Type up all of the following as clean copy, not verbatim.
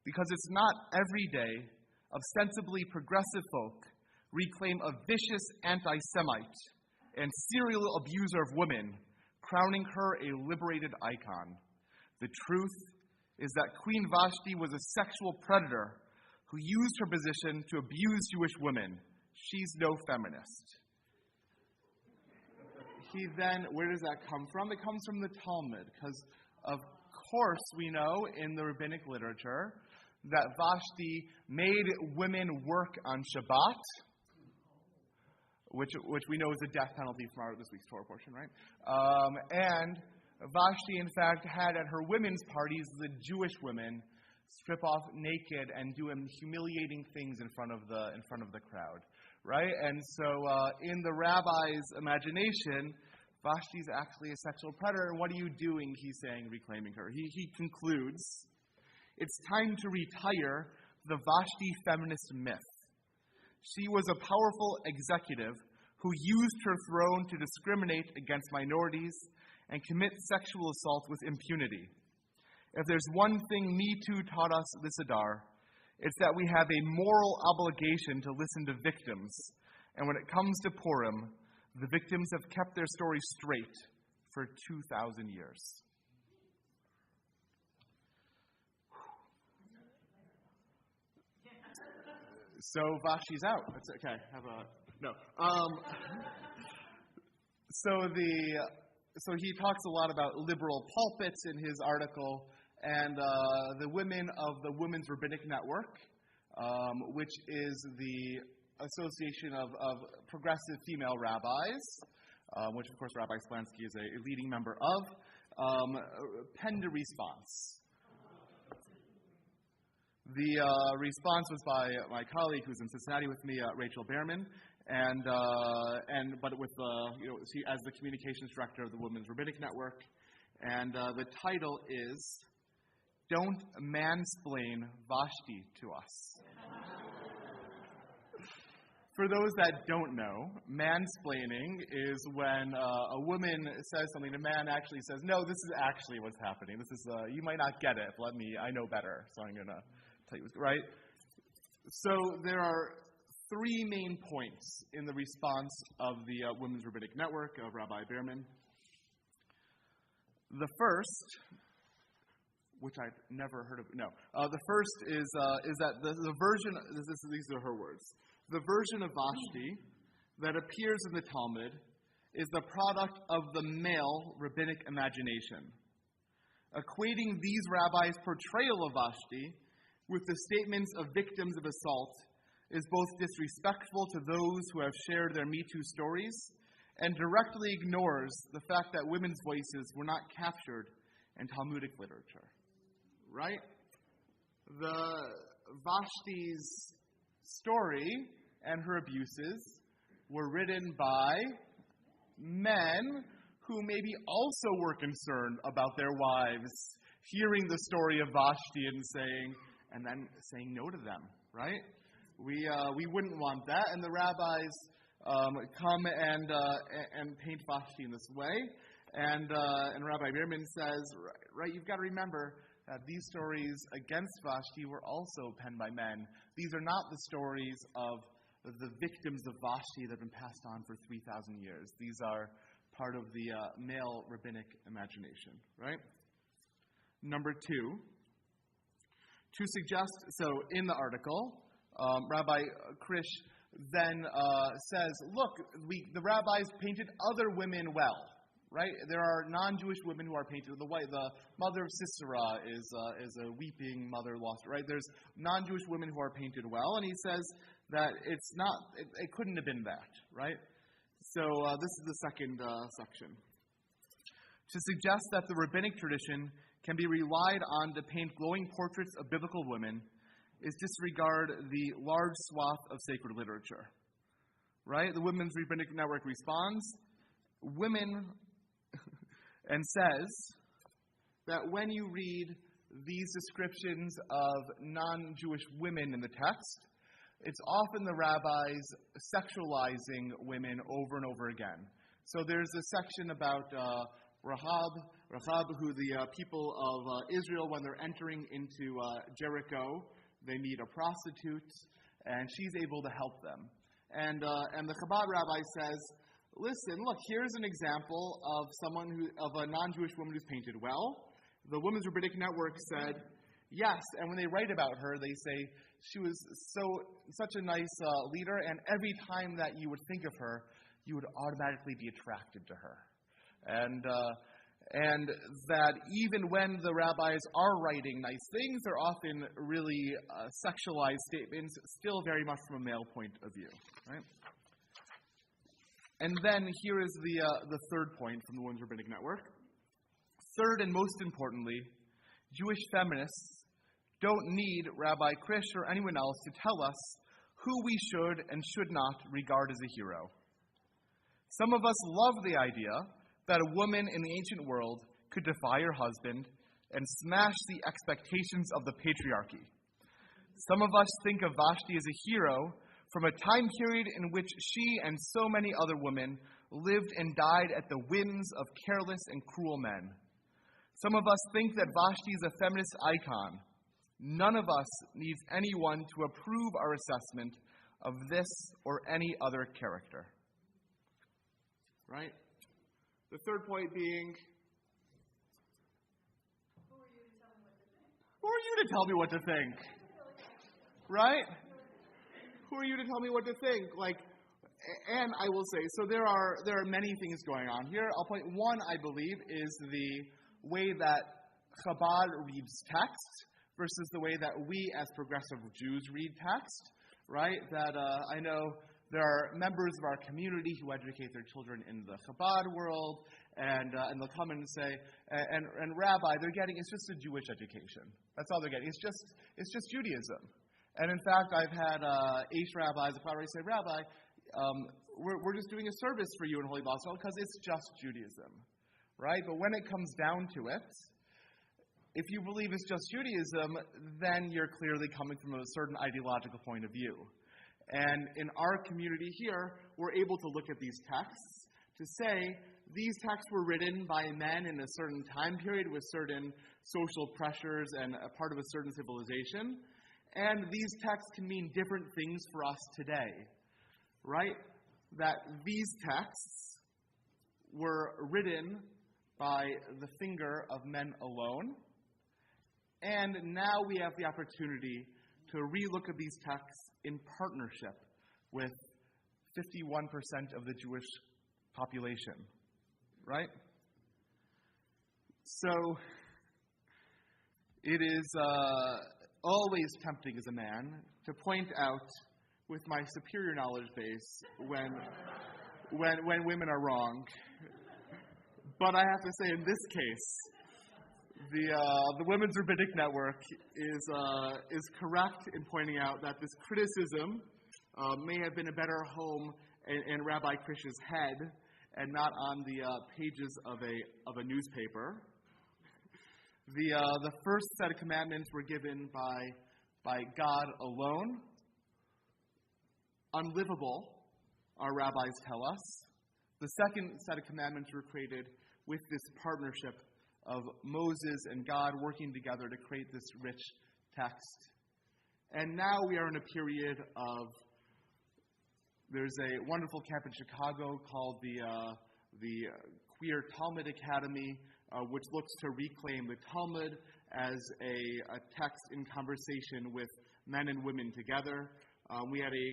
because it's not every day ostensibly progressive folk reclaim a vicious anti-Semite and serial abuser of women, crowning her a liberated icon. The truth is that Queen Vashti was a sexual predator who used her position to abuse Jewish women. She's no feminist. Where does that come from? It comes from the Talmud, because of course we know in the rabbinic literature that Vashti made women work on Shabbat, which we know is a death penalty from this week's Torah portion, right? And Vashti, in fact, had at her women's parties the Jewish women strip off naked and do humiliating things in front of the crowd, right? And so, in the rabbi's imagination, Vashti's actually a sexual predator. And what are you doing? He's saying, reclaiming her. He concludes, it's time to retire the Vashti feminist myth. She was a powerful executive who used her throne to discriminate against minorities and commit sexual assault with impunity. If there's one thing Me Too taught us this Adar, it's that we have a moral obligation to listen to victims. And when it comes to Purim, the victims have kept their story straight for 2,000 years. So Vashti's out. That's okay. So he talks a lot about liberal pulpits in his article, and the women of the Women's Rabbinic Network, which is the association of progressive female rabbis, which of course Rabbi Splansky is a leading member of, penned a response. The response was by my colleague who's in Cincinnati with me, Rachel Behrman, but with she as the communications director of the Women's Rabbinic Network, and the title is "Don't Mansplain Vashti to Us." For those that don't know, mansplaining is when a woman says something, a man actually says, "No, this is actually what's happening. This is you might not get it, but I know better, so I'm gonna tell you." Right? So there are three main points in the response of the Women's Rabbinic Network of Rabbi Behrman. The first, which I've never heard of, the first is that the version, these are her words, the version of Vashti that appears in the Talmud is the product of the male rabbinic imagination. Equating these rabbis' portrayal of Vashti with the statements of victims of assault is both disrespectful to those who have shared their Me Too stories and directly ignores the fact that women's voices were not captured in Talmudic literature. Right? Vashti's story and her abuses were written by men who maybe also were concerned about their wives hearing the story of Vashti and then saying no to them, right? We wouldn't want that, and the rabbis come and paint Vashti in this way, and Rabbi Behrman says, right, you've got to remember that these stories against Vashti were also penned by men. These are not the stories of the victims of Vashti that have been passed on for 3,000 years. These are part of the male rabbinic imagination, right? Number two, to suggest, so in the article, Rabbi Krish then says, look, the rabbis painted other women well, right? There are non-Jewish women who are painted. The mother of Sisera is a weeping mother lost, right? There's non-Jewish women who are painted well, and he says that it's not, it couldn't have been that, right? So this is the second section. To suggest that the rabbinic tradition can be relied on to paint glowing portraits of biblical women is disregard the large swath of sacred literature, right? The Women's Rabbinic Network responds, and says that when you read these descriptions of non-Jewish women in the text, it's often the rabbis sexualizing women over and over again. So there's a section about Rahab, Rahab, who the people of Israel, when they're entering into Jericho, they meet a prostitute, and she's able to help them. And the Chabad rabbi says, listen, look, here's an example of a non-Jewish woman who's painted well. The Women's Rabbinic Network said, yes, and when they write about her, they say she was such a nice leader, and every time that you would think of her, you would automatically be attracted to her. And that even when the rabbis are writing nice things, they're often really sexualized statements, still very much from a male point of view, right? And then here is the third point from the Women's Rabbinic Network. Third, and most importantly, Jewish feminists don't need Rabbi Krish or anyone else to tell us who we should and should not regard as a hero. Some of us love the idea that a woman in the ancient world could defy her husband and smash the expectations of the patriarchy. Some of us think of Vashti as a hero from a time period in which she and so many other women lived and died at the whims of careless and cruel men. Some of us think that Vashti is a feminist icon. None of us needs anyone to approve our assessment of this or any other character. Right? The third point being, who are you to tell me what to think? Right? Who are you to tell me what to think? And I will say, so there are many things going on here. I'll point one, I believe, is the way that Chabad reads text versus the way that we as progressive Jews read text, right? That I know there are members of our community who educate their children in the Chabad world, and they'll come in and say, and Rabbi, it's just a Jewish education. That's all they're getting. It's just Judaism. And in fact, I've had Aish rabbis already say, Rabbi, we're just doing a service for you in Holy Gospel because it's just Judaism, right? But when it comes down to it, if you believe it's just Judaism, then you're clearly coming from a certain ideological point of view. And in our community here, we're able to look at these texts to say these texts were written by men in a certain time period with certain social pressures and a part of a certain civilization. And these texts can mean different things for us today, right? That these texts were written by the finger of men alone. And now we have the opportunity to relook at these texts in partnership with 51% of the Jewish population, right? So it is always tempting as a man to point out with my superior knowledge base when women are wrong. But I have to say, in this case, the Women's Rabbinic Network is correct in pointing out that this criticism may have been a better home in Rabbi Krish's head and not on the pages of a newspaper. The first set of commandments were given by God alone. Unlivable, our rabbis tell us. The second set of commandments were created with this partnership of Moses and God working together to create this rich text. And now we are in a period of, there's a wonderful camp in Chicago called the Queer Talmud Academy, which looks to reclaim the Talmud as a text in conversation with men and women together. We had a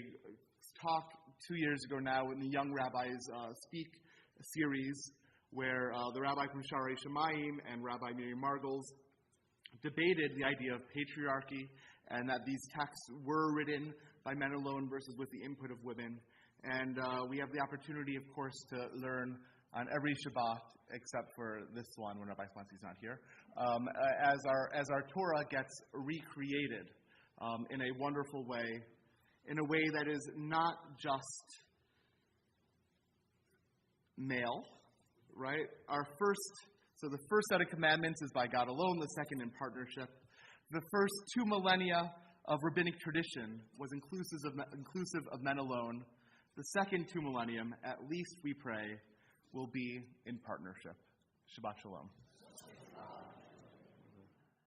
talk 2 years ago now in the Young Rabbis Speak series, where the rabbi from Sharei Shemayim and Rabbi Miriam Margles debated the idea of patriarchy and that these texts were written by men alone versus with the input of women. And we have the opportunity, of course, to learn on every Shabbat, except for this one when Rabbi Slancy's not here, as our Torah gets recreated in a wonderful way, in a way that is not just male, right? So the first set of commandments is by God alone, the second in partnership. The first 2 millennia of rabbinic tradition was inclusive of men alone. The second 2 millennium, at least we pray, will be in partnership. Shabbat Shalom.